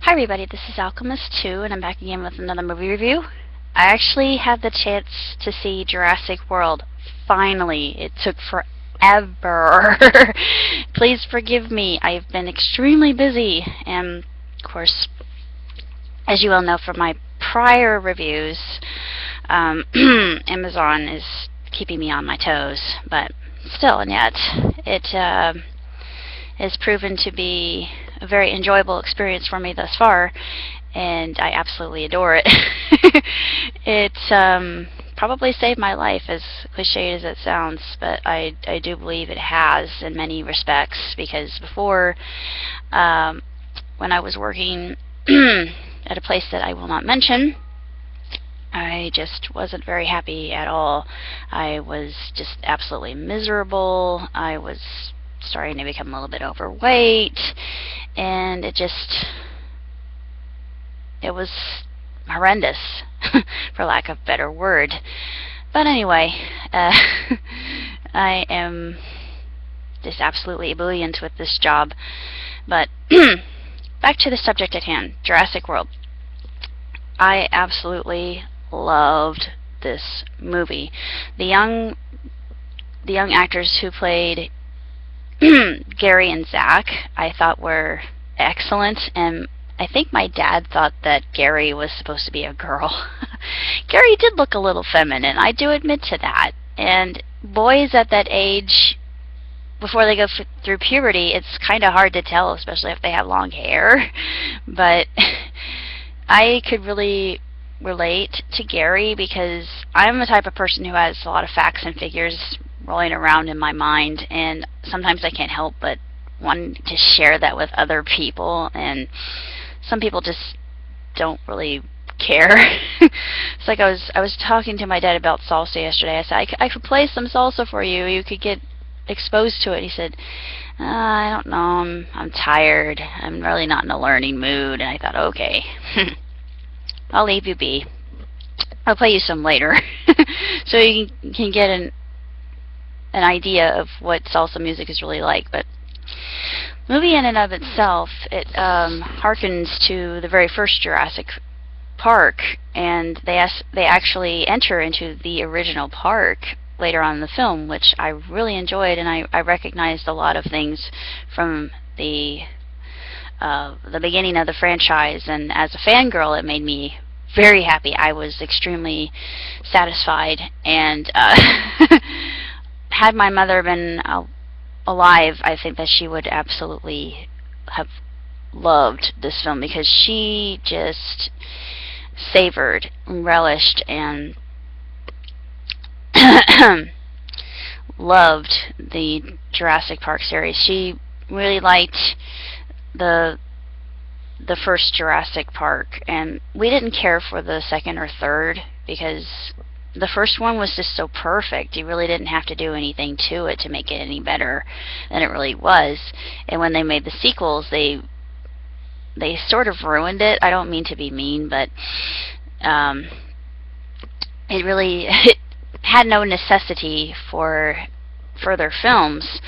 Hi everybody, this is Alchemist2 and I'm back again with another movie review. I actually had the chance to see Jurassic World. Finally, it took forever. Please forgive me, I've been extremely busy and of course, as you all know from my prior reviews, Amazon is keeping me on my toes, but still and yet it has proven to be a very enjoyable experience for me thus far, and I absolutely adore it. It probably saved my life, as cliched as it sounds, but I do believe it has in many respects, because before, when I was working at a place that I will not mention, I just wasn't very happy at all. I was just absolutely miserable. I was starting to become a little bit overweight, and it was horrendous, for lack of a better word. But anyway, I am just absolutely ebullient with this job. But back to the subject at hand, Jurassic World. I absolutely loved this movie. The young actors who played Gary and Zach, I thought were excellent, and I think my dad thought that Gary was supposed to be a girl. Gary did look a little feminine, I do admit to that, and boys at that age, before they go through puberty, it's kind of hard to tell, especially if they have long hair, but I could really relate to Gary because I'm the type of person who has a lot of facts and figures rolling around in my mind, and sometimes I can't help but want to share that with other people, and some people just don't really care. It's like I was talking to my dad about salsa yesterday. I said, I could play some salsa for you. You could get exposed to it. He said, I don't know. I'm tired. I'm really not in a learning mood. And I thought, okay, I'll leave you be. I'll play you some later, so you can get an idea of what salsa music is really like. But movie in and of itself, it harkens to the very first Jurassic Park, and they actually enter into the original park later on in the film, which I really enjoyed, and I recognized a lot of things from the beginning of the franchise, and as a fangirl, it made me very happy. I was extremely satisfied, and had my mother been alive, I think that she would absolutely have loved this film, because she just savored, relished, and loved the Jurassic Park series. She really liked the first Jurassic Park, and we didn't care for the second or third because the first one was just so perfect. You really didn't have to do anything to it to make it any better than it really was. And when they made the sequels, they sort of ruined it. I don't mean to be mean, but it really had no necessity for further films.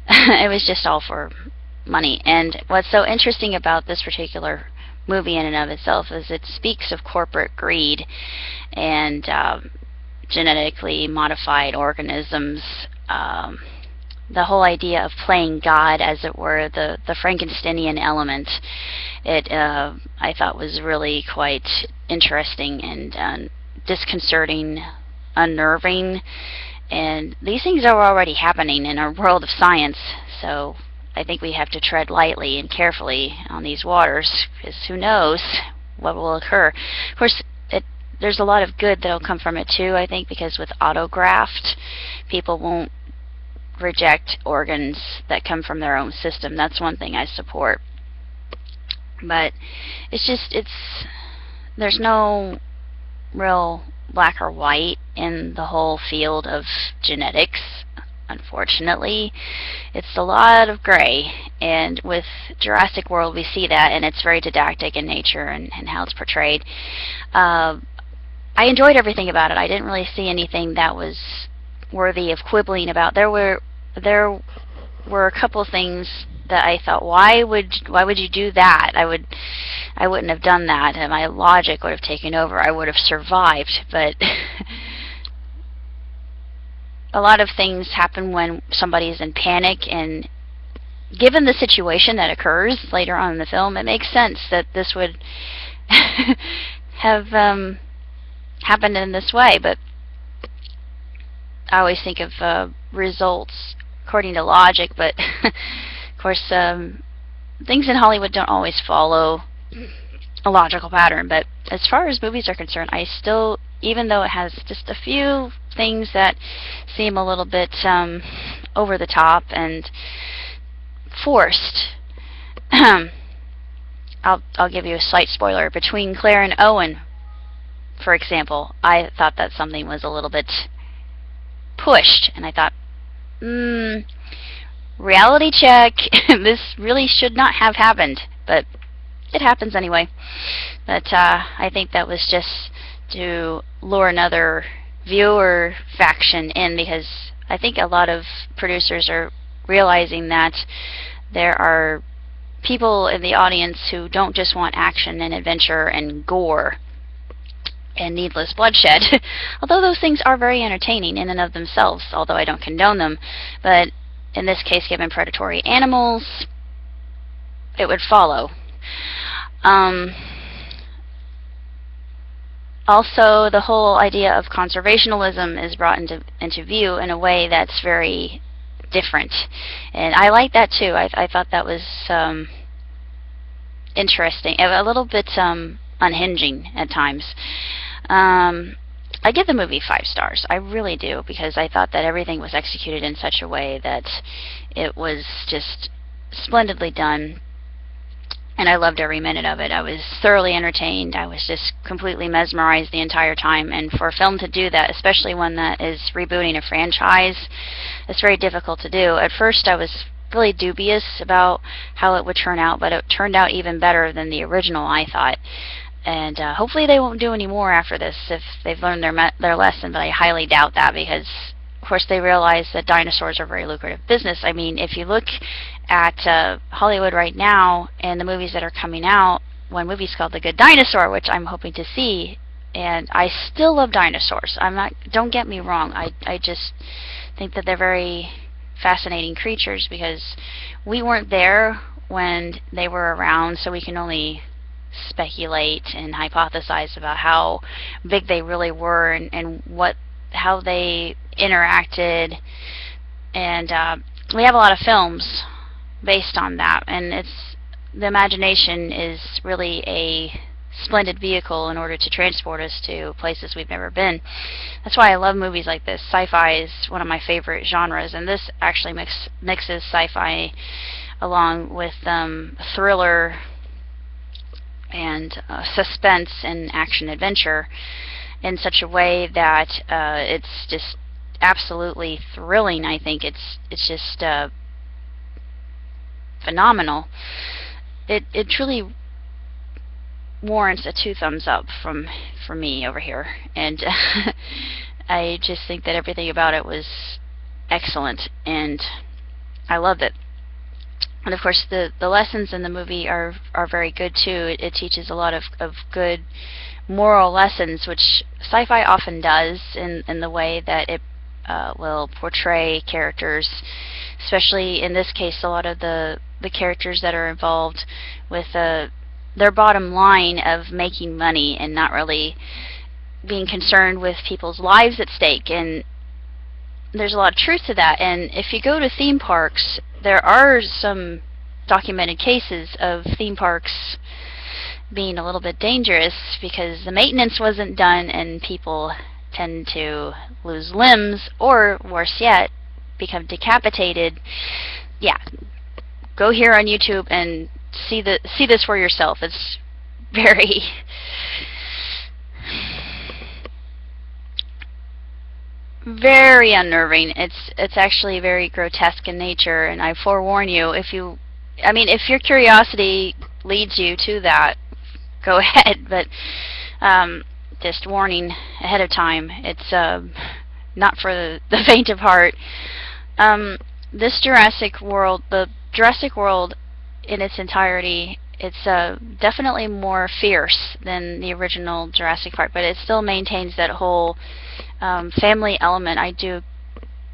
It was just all for money. And what's so interesting about this particular movie in and of itself is it speaks of corporate greed and genetically modified organisms. The whole idea of playing God, as it were, the Frankensteinian element, it I thought was really quite interesting and disconcerting, unnerving, and these things are already happening in our world of science, so I think we have to tread lightly and carefully on these waters, because who knows what will occur. Of course, there's a lot of good that will come from it too, I think, because with autograft, people won't reject organs that come from their own system. That's one thing I support. But there's no real black or white in the whole field of genetics. Unfortunately, it's a lot of gray, and with Jurassic World we see that, and it's very didactic in nature and how it's portrayed. I enjoyed everything about it. I didn't really see anything that was worthy of quibbling about. There were a couple things that I thought, why would you do that? I wouldn't have done that, and my logic would have taken over. I would have survived, but a lot of things happen when somebody's in panic, and given the situation that occurs later on in the film, it makes sense that this would have happened in this way. But I always think of results according to logic, but of course things in Hollywood don't always follow a logical pattern. But as far as movies are concerned, I still, even though it has just a few things that seem a little bit over the top and forced, I'll give you a slight spoiler. Between Claire and Owen, for example, I thought that something was a little bit pushed, and I thought, reality check, this really should not have happened, but it happens anyway. But I think that was just to lure another viewer faction in, because I think a lot of producers are realizing that there are people in the audience who don't just want action and adventure and gore and needless bloodshed, although those things are very entertaining in and of themselves, although I don't condone them. But in this case, given predatory animals, it would follow. Also, the whole idea of conservationism is brought into view in a way that's very different, and I like that too. I thought that was interesting, a little bit unhinging at times. I give the movie 5 stars. I really do, because I thought that everything was executed in such a way that it was just splendidly done, and I loved every minute of it. I was thoroughly entertained. I was just completely mesmerized the entire time, and for a film to do that, especially one that is rebooting a franchise, it's very difficult to do. At first I was really dubious about how it would turn out, but it turned out even better than the original, I thought. And hopefully they won't do any more after this if they've learned their lesson, but I highly doubt that, because of course they realize that dinosaurs are very lucrative business. I mean, if you look at Hollywood right now and the movies that are coming out, one movie's called The Good Dinosaur, which I'm hoping to see, and I still love dinosaurs. Don't get me wrong, I just think that they're very fascinating creatures, because we weren't there when they were around, so we can only speculate and hypothesize about how big they really were, and how they interacted, and we have a lot of films based on that, and the imagination is really a splendid vehicle in order to transport us to places we've never been. That's why I love movies like this. Sci-fi is one of my favorite genres, and this actually mixes sci-fi along with thriller and suspense and action adventure in such a way that it's just absolutely thrilling. I think it's just phenomenal. It truly warrants a 2 thumbs up from me over here, and I just think that everything about it was excellent, and I loved it. And of course the lessons in the movie are very good too. It teaches a lot of good moral lessons, which sci-fi often does in the way that it will portray characters, especially in this case a lot of the characters that are involved with their bottom line of making money and not really being concerned with people's lives at stake. And there's a lot of truth to that. And if you go to theme parks, there are some documented cases of theme parks being a little bit dangerous because the maintenance wasn't done, and people tend to lose limbs, or worse yet, become decapitated. Yeah, go here on YouTube and see this for yourself. It's very very unnerving. It's actually very grotesque in nature, and I forewarn you, if your curiosity leads you to that, go ahead, but just warning ahead of time, it's not for the faint of heart. This Jurassic World, the Jurassic World in its entirety, It's definitely more fierce than the original Jurassic Park, but it still maintains that whole family element, I do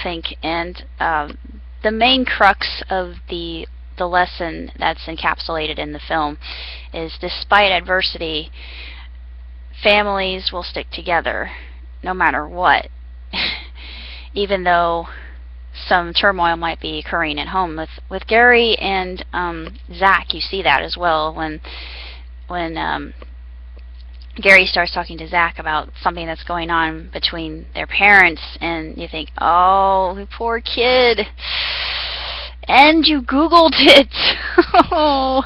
think. And the main crux of the lesson that's encapsulated in the film is, despite adversity, families will stick together no matter what, even though some turmoil might be occurring at home. With Gary and Zach, you see that as well when Gary starts talking to Zach about something that's going on between their parents, and you think, oh, poor kid, and you Googled it. Oh,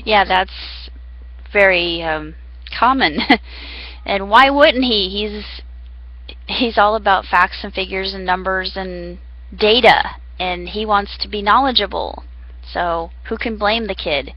yeah, that's very common. And why wouldn't he? He's all about facts and figures and numbers and data, and he wants to be knowledgeable. So who can blame the kid?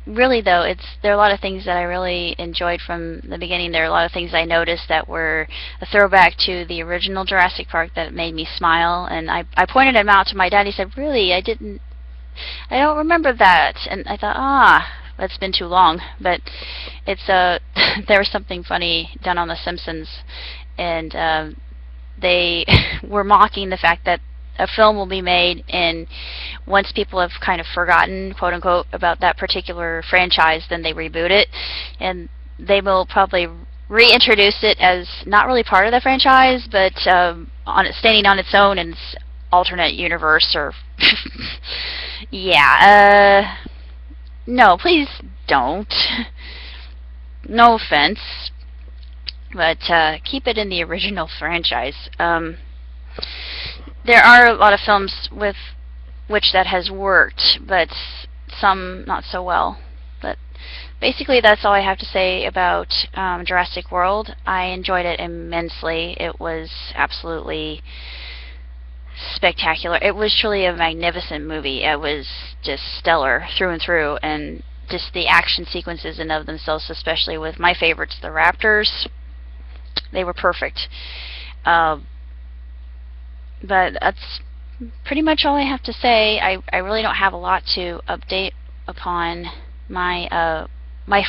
Really, though, there are a lot of things that I really enjoyed from the beginning. There are a lot of things I noticed that were a throwback to the original Jurassic Park that made me smile, and I pointed them out to my dad. He said, really, I don't remember that. And I thought, it's been too long. But it's there was something funny done on The Simpsons, and they were mocking the fact that a film will be made, and once people have kind of forgotten, quote unquote, about that particular franchise, then they reboot it, and they will probably reintroduce it as not really part of the franchise, but standing on its own in its alternate universe. Or yeah, no, please don't. No offense, but keep it in the original franchise. There are a lot of films with which that has worked, but some not so well. But basically, that's all I have to say about Jurassic World. I enjoyed it immensely. It was absolutely spectacular. It was truly a magnificent movie. It was just stellar through and through, and just the action sequences in of themselves, especially with my favorites, the raptors, they were perfect. But that's pretty much all I have to say. I really don't have a lot to update upon. My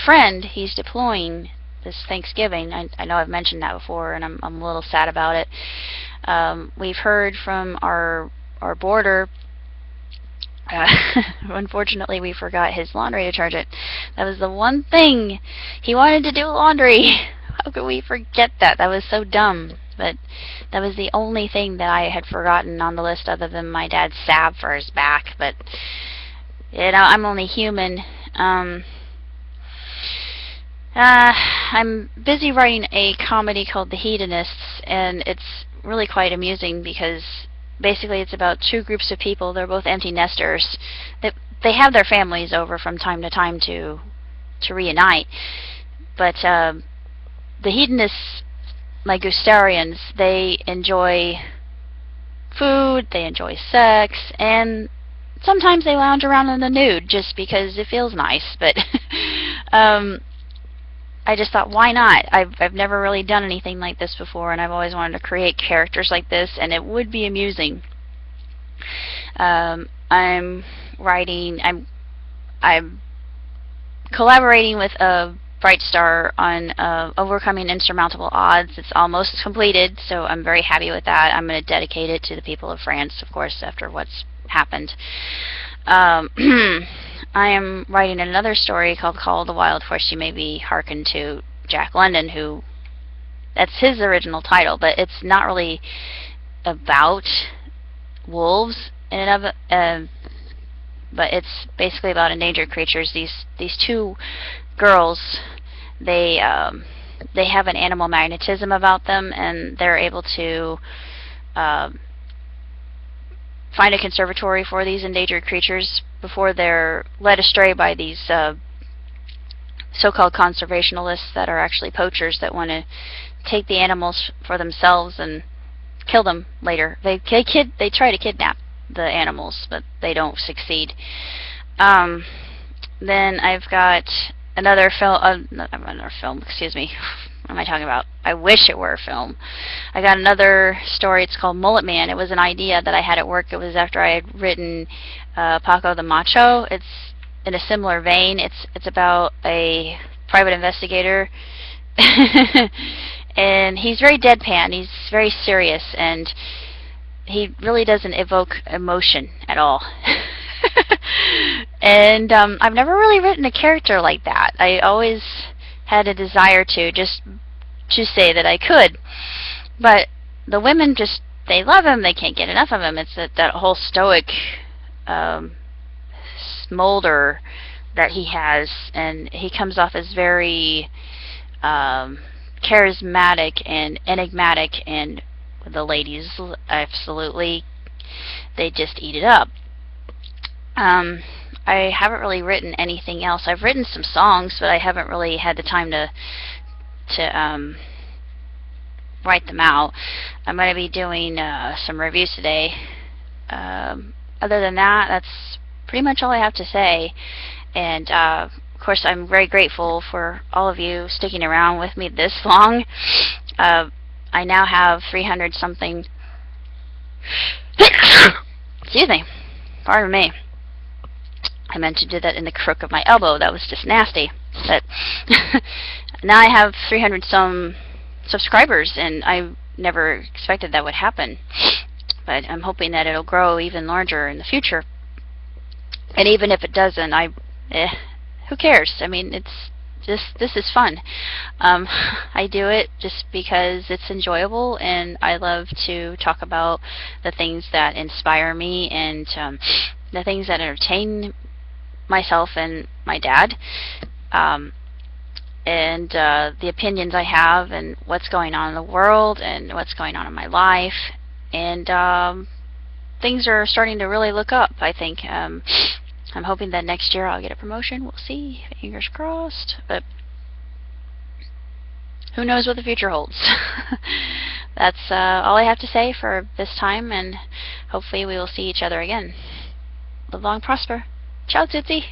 friend, he's deploying this Thanksgiving. I know I've mentioned that before, and I'm a little sad about it. We've heard from our border. Unfortunately, we forgot his laundry detergent. That was the one thing he wanted to do, laundry. How could we forget that? That was so dumb. But that was the only thing that I had forgotten on the list, other than my dad's salve for his back. But I'm only human. I'm busy writing a comedy called The Hedonists, and it's really quite amusing because basically it's about two groups of people. They're both empty nesters. They have their families over from time to time to reunite. But the hedonists, my Gustarians, they enjoy food, they enjoy sex, and sometimes they lounge around in the nude just because it feels nice. But I just thought, why not? I've never really done anything like this before, and I've always wanted to create characters like this, and it would be amusing. I'm collaborating with a Bright Star on Overcoming Insurmountable Odds. It's almost completed, so I'm very happy with that. I'm going to dedicate it to the people of France, of course, after what's happened. I am writing another story called Call of the Wild Horse. You maybe hearken to Jack London, who that's his original title, but it's not really about wolves in and of but it's basically about endangered creatures. These two girls, they have an animal magnetism about them, and they're able to find a conservatory for these endangered creatures before they're led astray by these so-called conservationalists that are actually poachers that want to take the animals for themselves and kill them later. They try to kidnap the animals, but they don't succeed. Then I've got another film, excuse me. What am I talking about? I wish it were a film. I got another story. It's called Mullet Man. It was an idea that I had at work. It was after I had written Paco the Macho. It's in a similar vein. It's about a private investigator, and he's very deadpan. He's very serious, and he really doesn't evoke emotion at all. And I've never really written a character like that. I always had a desire to say that I could, but the women just, they love him. They can't get enough of him. It's that whole stoic smolder that he has, and he comes off as very charismatic and enigmatic, and the ladies absolutely, they just eat it up. I haven't really written anything else. I've written some songs, but I haven't really had the time to write them out. I'm going to be doing some reviews today. Other than that, that's pretty much all I have to say. And of course, I'm very grateful for all of you sticking around with me this long. I now have 300 something. Excuse me. Pardon me. I meant to do that in the crook of my elbow. That was just nasty. But now I have 300 some subscribers, and I never expected that would happen. But I'm hoping that it'll grow even larger in the future. And even if it doesn't, who cares? I mean, this is fun. I do it just because it's enjoyable, and I love to talk about the things that inspire me, and the things that entertain myself and my dad, and the opinions I have, and what's going on in the world, and what's going on in my life. And things are starting to really look up, I think. I'm hoping that next year I'll get a promotion. We'll see. Fingers crossed. But who knows what the future holds. That's all I have to say for this time, and hopefully we will see each other again. Live long, prosper. Ciao, Tootsie.